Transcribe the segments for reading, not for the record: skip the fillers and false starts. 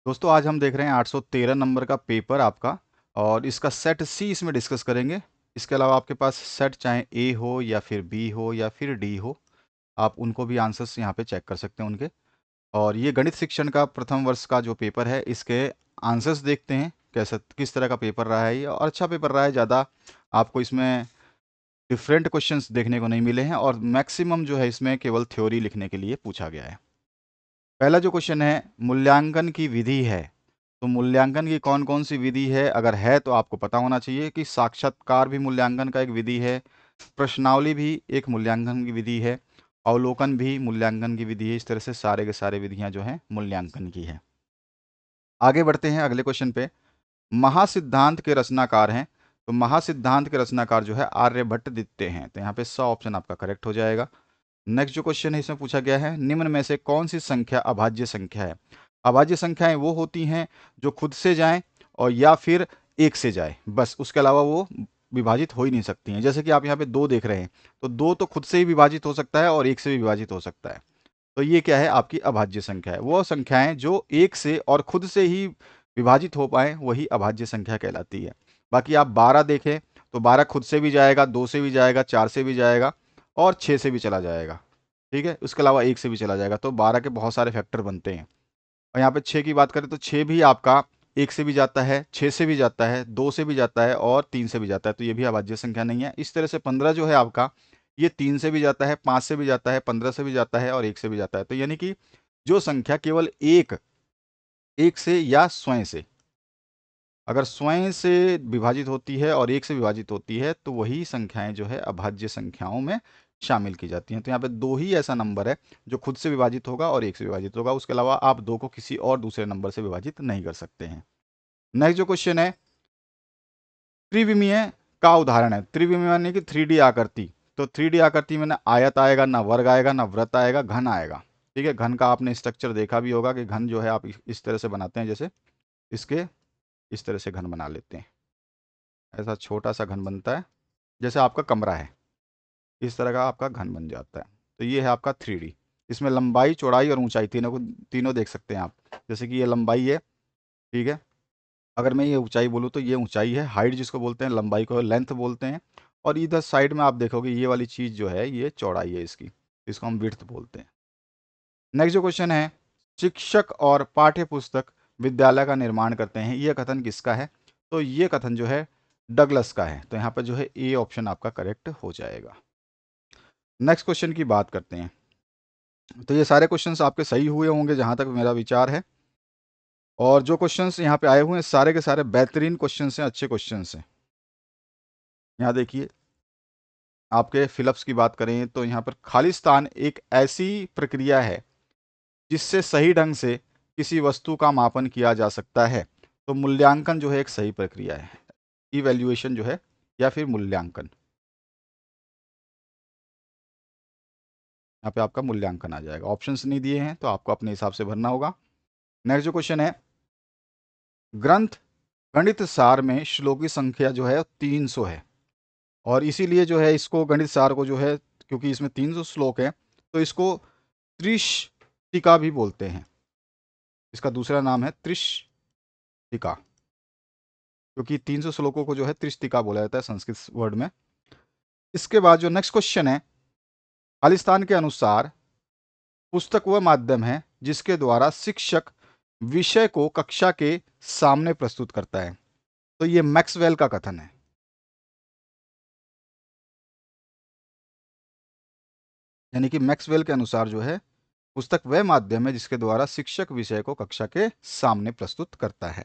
दोस्तों आज हम देख रहे हैं 813 नंबर का पेपर आपका। और इसका सेट सी इसमें डिस्कस करेंगे। इसके अलावा आपके पास सेट चाहे ए हो या फिर बी हो या फिर डी हो, आप उनको भी आंसर्स यहाँ पे चेक कर सकते हैं उनके। और ये गणित शिक्षण का प्रथम वर्ष का जो पेपर है, इसके आंसर्स देखते हैं कैसा किस तरह का पेपर रहा है ये। और अच्छा पेपर रहा है, ज़्यादा आपको इसमें डिफरेंट क्वेश्चंस देखने को नहीं मिले हैं और मैक्सिमम जो है इसमें केवल थ्योरी लिखने के लिए पूछा गया है। पहला जो क्वेश्चन है, मूल्यांकन की विधि है। तो मूल्यांकन की कौन कौन सी विधि है, अगर है तो आपको पता होना चाहिए कि साक्षात्कार भी मूल्यांकन का एक विधि है, प्रश्नावली भी एक मूल्यांकन की विधि है, अवलोकन भी मूल्यांकन की विधि है। इस तरह से सारे के सारे विधियां जो हैं मूल्यांकन की है। आगे बढ़ते हैं अगले क्वेश्चन पे। महासिद्धांत के रचनाकार हैं। तो महासिद्धांत के रचनाकार जो है आर्यभट्ट द्वितीय हैं। तो यहाँ पे 100 ऑप्शन आपका करेक्ट हो जाएगा। नेक्स्ट जो क्वेश्चन है इसमें पूछा गया है, निम्न में से कौन सी संख्या अभाज्य संख्या है। अभाज्य संख्याएं वो होती हैं जो खुद से जाएं और या फिर एक से जाए, बस उसके अलावा वो विभाजित हो ही नहीं सकती हैं। जैसे कि आप यहाँ पे दो देख रहे हैं, तो दो तो खुद से ही विभाजित हो सकता है और एक से भी विभाजित हो सकता है। तो ये क्या है, आपकी अभाज्य संख्या है। वो संख्याएं जो एक से और खुद से ही विभाजित हो पाए वही अभाज्य संख्या कहलाती है। बाकी आप 12 देखें तो 12 खुद से भी जाएगा, दो से भी जाएगा, चार से भी जाएगा और 6 से भी चला जाएगा। ठीक है, उसके अलावा एक से भी चला जाएगा। तो 12 के बहुत सारे फैक्टर बनते हैं। और यहाँ पे 6 की बात करें तो 6 भी आपका एक से भी जाता है, 6 से भी जाता है, 2 से भी जाता है और 3 से भी जाता है। तो ये भी अभाज्य संख्या नहीं है। इस तरह से 15 जो है आपका, ये 3 से भी जाता है, 5 से भी जाता है, 15 से भी जाता है और एक से भी जाता है। तो यानी कि जो संख्या केवल एक से या स्वयं से, अगर स्वयं से विभाजित होती है और एक से विभाजित होती है तो वही संख्याएं जो है अभाज्य संख्याओं में शामिल की जाती हैं। तो यहाँ पे दो ही ऐसा नंबर है जो खुद से विभाजित होगा और एक से विभाजित होगा। उसके अलावा आप दो को किसी और दूसरे नंबर से विभाजित नहीं कर सकते हैं। नेक्स्ट जो क्वेश्चन है, त्रिविमीय का उदाहरण है। त्रिविमीय यानी कि 3D आकृति। तो 3D आकृति में ना आयत आएगा, ना वर्ग आएगा, ना वृत्त आएगा, घन आएगा। ठीक है, घन का आपने स्ट्रक्चर देखा भी होगा कि घन जो है आप इस तरह से बनाते हैं, जैसे इसके इस तरह से घन बना लेते हैं। ऐसा छोटा सा घन बनता है, जैसे आपका कमरा है, इस तरह का आपका घन बन जाता है। तो ये है आपका 3D। इसमें लंबाई, चौड़ाई और ऊंचाई तीनों देख सकते हैं आप। जैसे कि ये लंबाई है, ठीक है। अगर मैं ये ऊंचाई बोलूँ तो ये ऊंचाई है, हाइट जिसको बोलते हैं, लंबाई को लेंथ बोलते हैं। और इधर साइड में आप देखोगे ये वाली चीज़ जो है ये चौड़ाई है इसकी, इसको हम विड्थ बोलते हैं। नेक्स्ट जो क्वेश्चन है, शिक्षक और पाठ्य पुस्तक विद्यालय का निर्माण करते हैं, ये कथन किसका है। तो ये कथन जो है डगलस का है। तो यहाँ पर जो है ए ऑप्शन आपका करेक्ट हो जाएगा। नेक्स्ट क्वेश्चन की बात करते हैं। तो ये सारे क्वेश्चंस आपके सही हुए होंगे जहाँ तक मेरा विचार है। और जो क्वेश्चंस यहाँ पे आए हुए हैं सारे के सारे बेहतरीन क्वेश्चंस हैं, अच्छे क्वेश्चंस हैं। यहाँ देखिए, आपके फिलअप्स की बात करें तो यहाँ पर खालिस्तान एक ऐसी प्रक्रिया है जिससे सही ढंग से किसी वस्तु का मापन किया जा सकता है। तो मूल्यांकन जो है एक सही प्रक्रिया है, इवैल्यूएशन जो है या फिर मूल्यांकन। यहाँ पे आपका मूल्यांकन आ जाएगा। ऑप्शंस नहीं दिए हैं तो आपको अपने हिसाब से भरना होगा। नेक्स्ट जो क्वेश्चन है, ग्रंथ गणित सार में श्लोकी संख्या जो है 300 है। और इसीलिए जो है इसको गणित सार को जो है, क्योंकि इसमें 300 श्लोक है, तो इसको त्रिशतिका भी बोलते हैं। इसका दूसरा नाम है त्रिशतिका, क्योंकि 300 श्लोकों को जो है त्रिशतिका बोला जाता है संस्कृत वर्ड में। इसके बाद जो नेक्स्ट क्वेश्चन है, खालिस्तान के अनुसार पुस्तक वह माध्यम है जिसके द्वारा शिक्षक विषय को कक्षा के सामने प्रस्तुत करता है। तो ये मैक्सवेल का कथन है। यानी कि मैक्सवेल के अनुसार जो है पुस्तक वह माध्यम है जिसके द्वारा शिक्षक विषय को कक्षा के सामने प्रस्तुत करता है।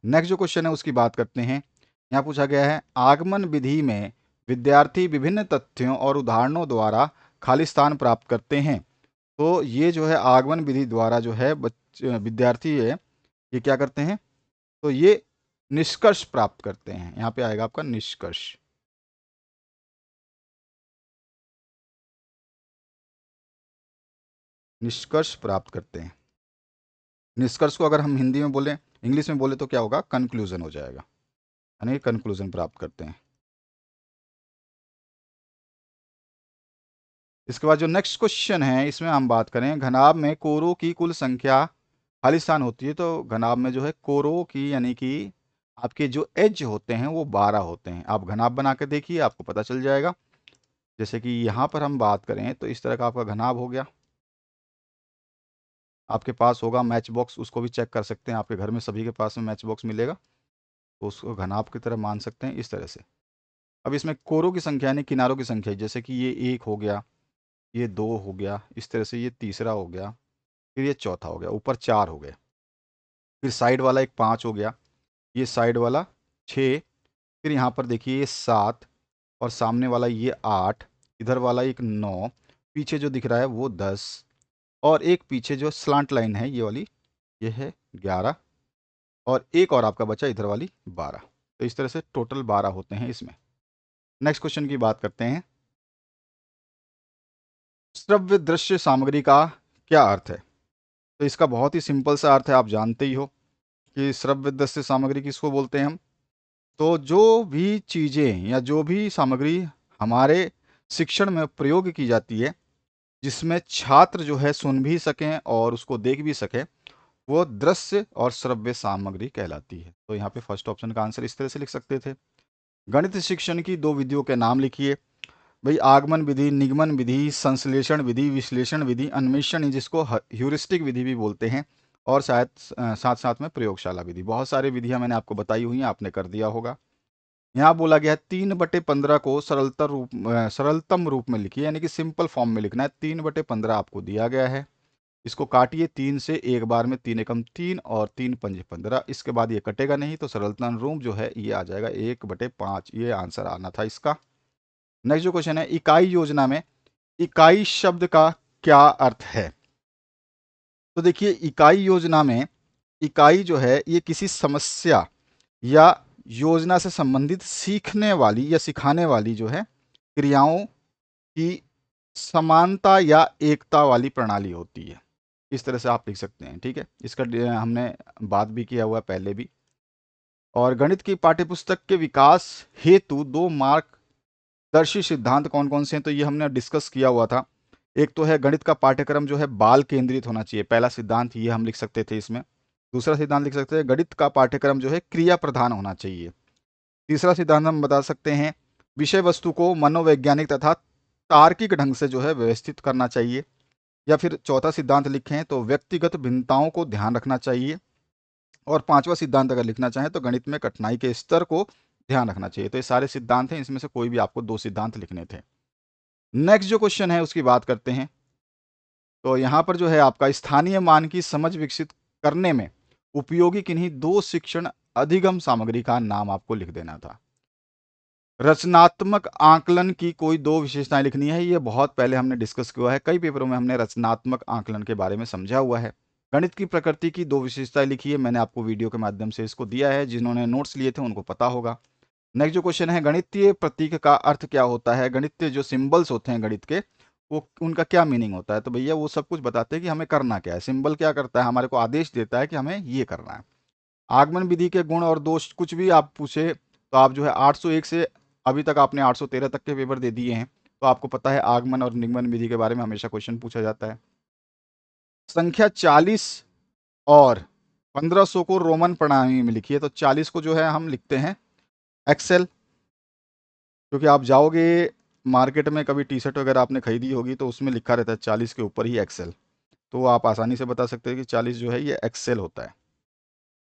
नेक्स्ट जो क्वेश्चन है उसकी बात करते हैं। यहाँ पूछा गया है, आगमन विधि में विद्यार्थी विभिन्न तथ्यों और उदाहरणों द्वारा खालिस्तान प्राप्त करते हैं। तो ये जो है आगमन विधि द्वारा जो है विद्यार्थी है, ये क्या करते हैं, तो ये निष्कर्ष प्राप्त करते हैं। यहाँ पे आएगा आपका निष्कर्ष। निष्कर्ष प्राप्त करते हैं। निष्कर्ष को अगर हम हिंदी में बोलें, इंग्लिश में बोले तो क्या होगा, कंक्लूजन हो जाएगा। यानी कंक्लूजन प्राप्त करते हैं। इसके बाद जो नेक्स्ट क्वेश्चन है इसमें हम बात करें, घनाभ में कोरों की कुल संख्या खाली स्थान होती है तो घनाभ में जो है कोरों की यानी कि आपके जो एज होते हैं वो 12 होते हैं। आप घनाभ बना के देखिए, आपको पता चल जाएगा। जैसे कि यहाँ पर हम बात करें तो इस तरह का आपका घनाभ हो गया। आपके पास होगा मैच बॉक्स, उसको भी चेक कर सकते हैं, आपके घर में सभी के पास में मैच बॉक्स मिलेगा, तो उसको घनाभ की तरह मान सकते हैं इस तरह से। अब इसमें कोरों की संख्या यानी किनारों की संख्या, जैसे कि ये 1 हो गया, ये 2 हो गया, इस तरह से ये तीसरा हो गया, फिर ये चौथा हो गया, ऊपर 4 हो गए, फिर साइड वाला एक 5 हो गया, ये साइड वाला 6, फिर यहाँ पर देखिए ये 7 और सामने वाला ये 8, इधर वाला एक 9, पीछे जो दिख रहा है वो 10 और एक पीछे जो स्लांट लाइन है ये वाली, ये है 11 और एक और आपका बचा इधर वाली 12। तो इस तरह से टोटल 12 होते हैं इसमें। नेक्स्ट क्वेश्चन की बात करते हैं। श्रव्य दृश्य सामग्री का क्या अर्थ है? तो इसका बहुत ही सिंपल सा अर्थ है, आप जानते ही हो कि श्रव्य दृश्य सामग्री किसको बोलते हैं हम। तो जो भी चीज़ें या जो भी सामग्री हमारे शिक्षण में प्रयोग की जाती है, जिसमें छात्र जो है सुन भी सकें और उसको देख भी सकें, वो दृश्य और श्रव्य सामग्री कहलाती है। तो यहाँ पे फर्स्ट ऑप्शन का आंसर इस तरह से लिख सकते थे। गणित शिक्षण की 2 विधियों के नाम लिखिए। भाई आगमन विधि, निगमन विधि, संश्लेषण विधि, विश्लेषण विधि, अन्वेषण जिसको ह्यूरिस्टिक विधि भी बोलते हैं, और शायद साथ साथ में प्रयोगशाला विधि। बहुत सारी विधियां मैंने आपको बताई हुई हैं, आपने कर दिया होगा। यहाँ बोला गया है 3/15 को सरलतम रूप में लिखिए, यानी कि सिंपल फॉर्म में लिखना है। 3/15 आपको दिया गया है, इसको काटिए 3 से, एक बार में 3 एकम 3 और 3 पंजे 15, इसके बाद ये कटेगा नहीं, तो सरलतम रूप जो है ये आ जाएगा 1/5। ये आंसर आना था इसका। नेक्स्ट जो क्वेश्चन है, इकाई योजना में इकाई शब्द का क्या अर्थ है? तो देखिए इकाई योजना में इकाई जो है ये किसी समस्या या योजना से संबंधित सीखने वाली या सिखाने वाली जो है क्रियाओं की समानता या एकता वाली प्रणाली होती है। इस तरह से आप लिख सकते हैं, ठीक है। इसका हमने बात भी किया हुआ है पहले भी। और गणित की पाठ्यपुस्तक के विकास हेतु 2 मार्गदर्शी सिद्धांत कौन कौन से हैं? तो ये हमने डिस्कस किया हुआ था। एक तो है गणित का पाठ्यक्रम जो है बाल केंद्रित होना चाहिए, पहला सिद्धांत ये हम लिख सकते थे इसमें। दूसरा सिद्धांत लिख सकते हैं गणित का पाठ्यक्रम जो है क्रिया प्रधान होना चाहिए। तीसरा सिद्धांत हम बता सकते हैं विषय वस्तु को मनोवैज्ञानिक तथा तार्किक ढंग से जो है व्यवस्थित करना चाहिए। या फिर चौथा सिद्धांत लिखें तो व्यक्तिगत भिन्नताओं को ध्यान रखना चाहिए। और पांचवा सिद्धांत अगर लिखना चाहें तो गणित में कठिनाई के स्तर को ध्यान रखना चाहिए। तो ये सारे सिद्धांत हैं, इसमें से कोई भी आपको 2 सिद्धांत लिखने थे। नेक्स्ट जो क्वेश्चन है उसकी बात करते हैं। तो यहाँ पर जो है आपका स्थानीय मान की समझ विकसित करने में उपयोगी किन्हीं 2 शिक्षण अधिगम सामग्री का नाम आपको लिख देना था। रचनात्मक आकलन की कोई 2 विशेषताएं लिखनी है। ये बहुत पहले हमने डिस्कस किया है, कई पेपरों में हमने रचनात्मक आकलन के बारे में समझा हुआ है। गणित की प्रकृति की 2 विशेषताएं लिखिए, मैंने आपको वीडियो के माध्यम से इसको दिया है, जिन्होंने नोट्स लिए थे उनको पता होगा। नेक्स्ट जो क्वेश्चन है, गणितीय प्रतीक का अर्थ क्या होता है? गणितीय जो सिंबल्स होते हैं गणित के, वो उनका क्या मीनिंग होता है? तो भैया वो सब कुछ बताते हैं कि हमें करना क्या है। सिंबल क्या करता है? हमारे को आदेश देता है कि हमें ये करना है। आगमन विधि के गुण और दोष कुछ भी आप पूछे तो आप जो है 801 से अभी तक आपने 813 तक के पेपर दे दिए हैं, तो आपको पता है आगमन और निगमन विधि के बारे में हमेशा क्वेश्चन पूछा जाता है। संख्या 40 और 1500 को रोमन प्रणाली में लिखिए। तो 40 को जो है हम लिखते हैं एक्सेल, क्योंकि आप जाओगे मार्केट में, कभी टी शर्ट वगैरह आपने खरीदी होगी तो उसमें लिखा रहता है 40 के ऊपर ही एक्सेल, तो आप आसानी से बता सकते हैं कि 40 जो है ये एक्सेल होता है।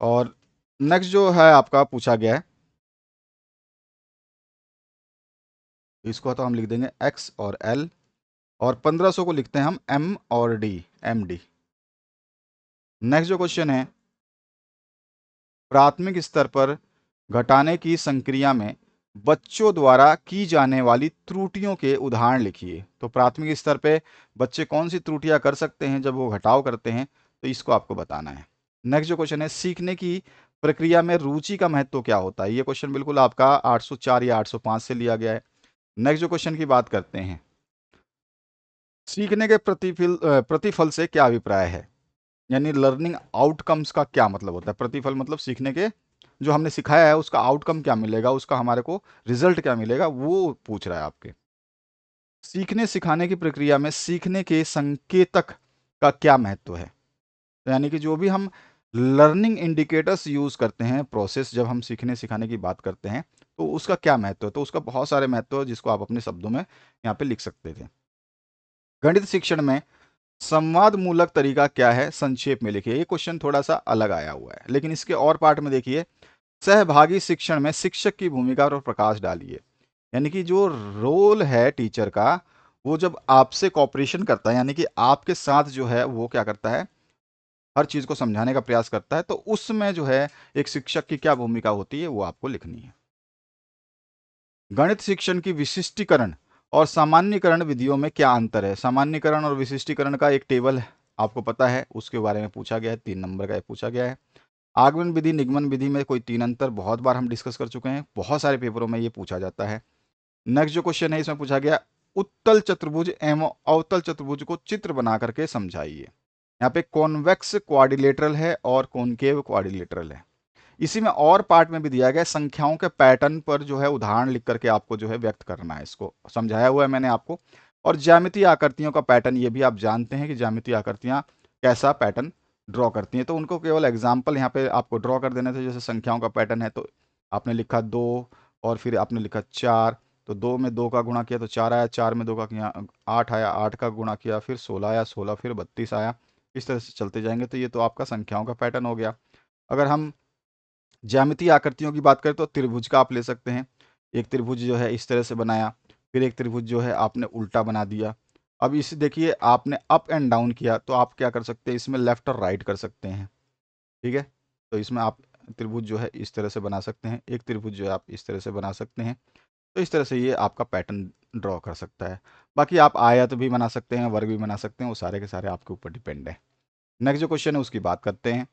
और नेक्स्ट जो है आपका पूछा गया है, इसको तो हम लिख देंगे एक्स और एल, और 1500 को लिखते हैं हम एम और डी, एम डी। नेक्स्ट जो क्वेश्चन है, प्राथमिक स्तर पर घटाने की संक्रिया में बच्चों द्वारा की जाने वाली त्रुटियों के उदाहरण लिखिए। तो प्राथमिक स्तर पे बच्चे कौन सी त्रुटियां कर सकते हैं जब वो घटाव करते हैं, तो इसको आपको बताना है। नेक्स्ट जो क्वेश्चन है, सीखने की प्रक्रिया में रुचि का महत्व क्या होता है? ये क्वेश्चन बिल्कुल आपका 804 या 805 से लिया गया है। नेक्स्ट जो क्वेश्चन की बात करते हैं, सीखने के प्रतिफल से क्या अभिप्राय है? यानी लर्निंग आउटकम्स का क्या मतलब होता है? प्रतिफल मतलब सीखने के, जो हमने सिखाया है उसका आउटकम क्या मिलेगा, उसका हमारे को रिजल्ट क्या मिलेगा, वो पूछ रहा है आपके। सीखने सिखाने की प्रक्रिया में सीखने के संकेतक का क्या महत्व है? तो यानी कि जो भी हम लर्निंग इंडिकेटर्स यूज़ करते हैं, प्रोसेस जब हम सीखने सिखाने की बात करते हैं, तो उसका क्या महत्व है? तो उसका बहुत सारे महत्व है जिसको आप अपने शब्दों में यहाँ पे लिख सकते थे। गणित शिक्षण में संवाद मूलक तरीका क्या है, संक्षेप में लिखिए। ये क्वेश्चन थोड़ा सा अलग आया हुआ है, लेकिन इसके और पार्ट में देखिए, सहभागी शिक्षण में शिक्षक की भूमिका पर प्रकाश डालिए। यानी कि जो रोल है टीचर का, वो जब आपसे कॉपरेशन करता है, यानी कि आपके साथ जो है वो क्या करता है, हर चीज़ को समझाने का प्रयास करता है, तो उसमें जो है एक शिक्षक की क्या भूमिका होती है वो आपको लिखनी है। गणित शिक्षण की विशिष्टीकरण और सामान्यीकरण विधियों में क्या अंतर है? सामान्यीकरण और विशिष्टीकरण का एक टेबल आपको पता है, उसके बारे में पूछा गया है, 3 नंबर का पूछा गया है। आगमन विधि निगमन विधि में कोई 3 अंतर बहुत बार हम डिस्कस कर चुके हैं, बहुत सारे पेपरों में ये पूछा जाता है। नेक्स्ट जो क्वेश्चन है इसमें पूछा गया, उत्तल चतुर्भुज एवं अवतल चतुर्भुज को चित्र बना करके समझाइए। यहाँ पे कॉन्वेक्स क्वाड्रिलेटरल है और कॉनकेव क्वाड्रिलेटरल है। इसी में और पार्ट में भी दिया गया संख्याओं के पैटर्न पर जो है उदाहरण लिख करके आपको जो है व्यक्त करना है, इसको समझाया हुआ है मैंने आपको। और ज्यामितीय आकृतियों का पैटर्न, ये भी आप जानते हैं कि ज्यामितीय आकृतियां कैसा पैटर्न ड्रॉ करती हैं, तो उनको केवल एग्जाम्पल यहाँ पे आपको ड्रॉ कर देने थे। जैसे संख्याओं का पैटर्न है, तो आपने लिखा 2 और फिर आपने लिखा 4, तो 2 में 2 का गुणा किया तो 4 आया, 4 में 2 का किया 8 आया, 8 का गुणा किया फिर 16 आया, 16 फिर 32 आया। इस तरह से चलते जाएंगे, तो ये तो आपका संख्याओं का पैटर्न हो गया। अगर हम ज्यामितीय आकृतियों की बात करें तो त्रिभुज का आप ले सकते हैं। एक त्रिभुज जो है इस तरह से बनाया, फिर एक त्रिभुज जो है आपने उल्टा बना दिया। अब इसे देखिए, आपने अप एंड डाउन किया, तो आप क्या कर सकते हैं, इसमें लेफ्ट और राइट कर सकते हैं। ठीक है, तो इसमें आप त्रिभुज जो है इस तरह से बना सकते हैं, एक त्रिभुज जो है आप इस तरह से बना सकते हैं। तो इस तरह से ये आपका पैटर्न ड्रॉ कर सकता है। बाकी आप आयत भी बना सकते हैं, वर्ग भी बना सकते हैं, वो सारे के सारे आपके ऊपर डिपेंड है। नेक्स्ट जो क्वेश्चन है उसकी बात करते हैं।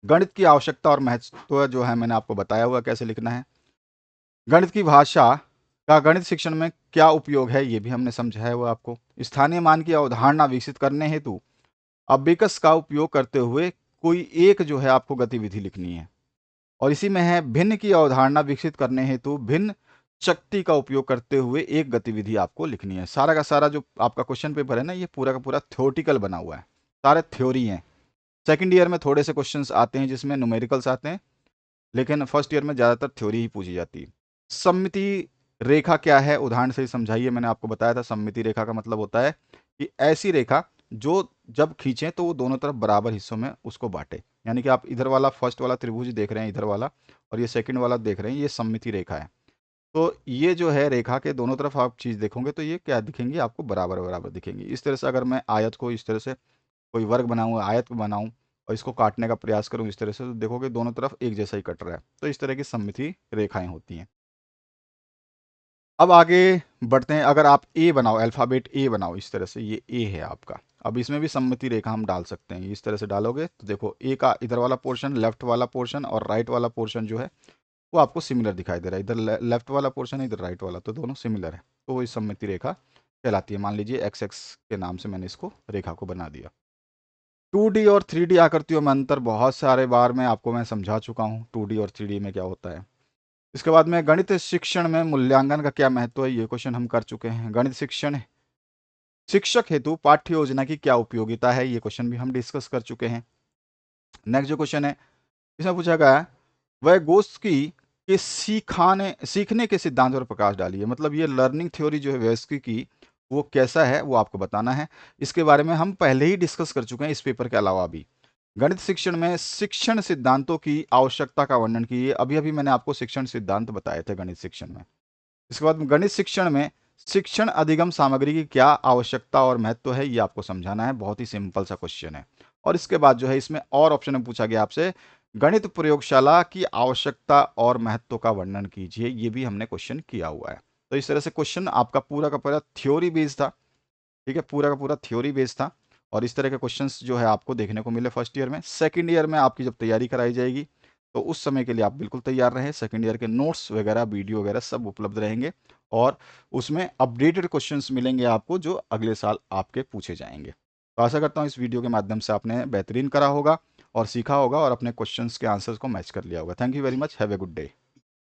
गणित की आवश्यकता और महत्व जो है मैंने आपको बताया हुआ कैसे लिखना है। गणित की भाषा का गणित शिक्षण में क्या उपयोग है, ये भी हमने समझाया हुआ आपको। स्थानीय मान की अवधारणा विकसित करने हेतु अबेकस का उपयोग करते हुए कोई एक जो है आपको गतिविधि लिखनी है। और इसी में है, भिन्न की अवधारणा विकसित करने हेतु भिन्न शक्ति का उपयोग करते हुए एक गतिविधि आपको लिखनी है। सारा का सारा जो आपका क्वेश्चन पेपर है ना, ये पूरा का पूरा थ्योरेटिकल बना हुआ है, सारे थ्योरी हैं। सेकंड ईयर में थोड़े से क्वेश्चंस आते हैं जिसमें न्यूमेरिकल्स आते हैं, लेकिन फर्स्ट ईयर में ज़्यादातर थ्योरी ही पूछी जाती है। सममिति रेखा क्या है, उदाहरण से ही समझाइए। मैंने आपको बताया था सममिति रेखा का मतलब होता है कि ऐसी रेखा जो जब खींचें तो वो दोनों तरफ बराबर हिस्सों में उसको बांटे। यानी कि आप इधर वाला फर्स्ट वाला त्रिभुज देख रहे हैं, इधर वाला, और ये सेकंड वाला देख रहे हैं, ये सममिति रेखा है। तो ये जो है रेखा के दोनों तरफ आप चीज़ देखोगे तो ये क्या दिखेंगी, आपको बराबर बराबर दिखेंगी। इस तरह से अगर मैं आयत को इस तरह से कोई वर्ग बनाऊँ, आयत को बनाऊँ और इसको काटने का प्रयास करूँ इस तरह से, तो देखोगे दोनों तरफ एक जैसा ही कट रहा है। तो इस तरह की सममिति रेखाएं होती हैं। अब आगे बढ़ते हैं। अगर आप ए बनाओ, अल्फ़ाबेट ए बनाओ इस तरह से, ये ए है आपका। अब इसमें भी सममिति रेखा हम डाल सकते हैं। इस तरह से डालोगे तो देखो ए का इधर वाला पोर्शन, लेफ्ट वाला पोर्शन और राइट वाला पोर्शन जो है वो आपको सिमिलर दिखाई दे रहा है। इधर लेफ्ट वाला पोर्शन है, इधर राइट वाला, तो दोनों सिमिलर है, तो वो इस सममिति रेखा कहलाती है। मान लीजिए एक्स एक्स के नाम से मैंने इसको रेखा को बना दिया। 2D और 3D आकृतियों में अंतर बहुत सारे बार में आपको मैं समझा चुका हूँ, 2D और 3D में क्या होता है। इसके बाद में गणित शिक्षण में मूल्यांकन का क्या महत्व है, ये क्वेश्चन हम कर चुके हैं। गणित शिक्षण शिक्षक हेतु पाठ्य योजना की क्या उपयोगिता है, ये क्वेश्चन भी हम डिस्कस कर चुके हैं। नेक्स्ट जो क्वेश्चन है इसमें पूछा गया है, वह गोस्की के सीखने के सिद्धांत पर प्रकाश डालिए। मतलब ये लर्निंग थ्योरी जो है व्यस्की की, वो कैसा है वो आपको बताना है। इसके बारे में हम पहले ही डिस्कस कर चुके हैं इस पेपर के अलावा भी। गणित शिक्षण में शिक्षण सिद्धांतों की आवश्यकता का वर्णन कीजिए। अभी अभी मैंने आपको शिक्षण सिद्धांत बताए थे गणित शिक्षण में। इसके बाद गणित शिक्षण में शिक्षण अधिगम सामग्री की क्या आवश्यकता और महत्व है, ये आपको समझाना है। बहुत ही सिंपल सा क्वेश्चन है। और इसके बाद जो है इसमें और ऑप्शन में पूछा गया आपसे, गणित प्रयोगशाला की आवश्यकता और महत्व का वर्णन कीजिए। ये भी हमने क्वेश्चन किया हुआ है। तो इस तरह से क्वेश्चन आपका पूरा का पूरा थ्योरी बेस्ड था। ठीक है, पूरा का पूरा थ्योरी बेस्ड था। और इस तरह के क्वेश्चंस जो है आपको देखने को मिले फर्स्ट ईयर में। सेकंड ईयर में आपकी जब तैयारी कराई जाएगी तो उस समय के लिए आप बिल्कुल तैयार रहें। सेकंड ईयर के नोट्स वगैरह, वीडियो वगैरह सब उपलब्ध रहेंगे और उसमें अपडेटेड क्वेश्चंस मिलेंगे आपको जो अगले साल आपके पूछे जाएंगे। तो आशा करता हूँ इस वीडियो के माध्यम से आपने बेहतरीन करा होगा और सीखा होगा और अपने क्वेश्चंस के आंसर्स को मैच कर लिया होगा। Thank you very much, have a good day.